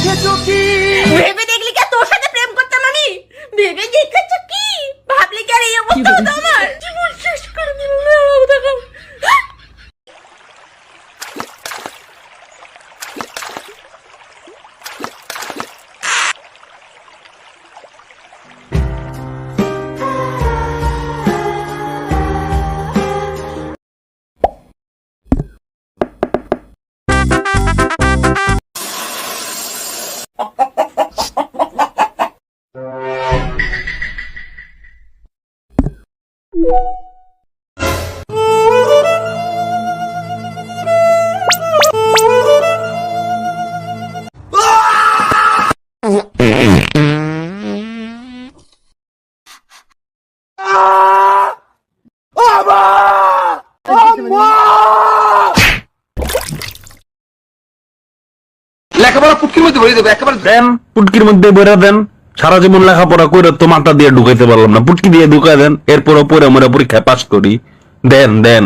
ভেবে দেখলি কি তোর সাথে প্রেম করতাম আমি? ভেবে দেখেছো কি? ভাবলি কি আর এই অবস্থা হতো আমার? জীবন শেষ করে দিল। দেখো লেখাপড়া পুটকির মধ্যে ভরে দেবে একেবারে। দেন পুটকির মধ্যে বইরা দেন। সারা জীবন লেখাপড়া করে তো মাথা দিয়ে ঢুকাইতে পারলাম না, পুটকি দিয়ে ঢুকাই দেন, এরপরও পরে আমরা পরীক্ষায় পাস করি। দেন দেন।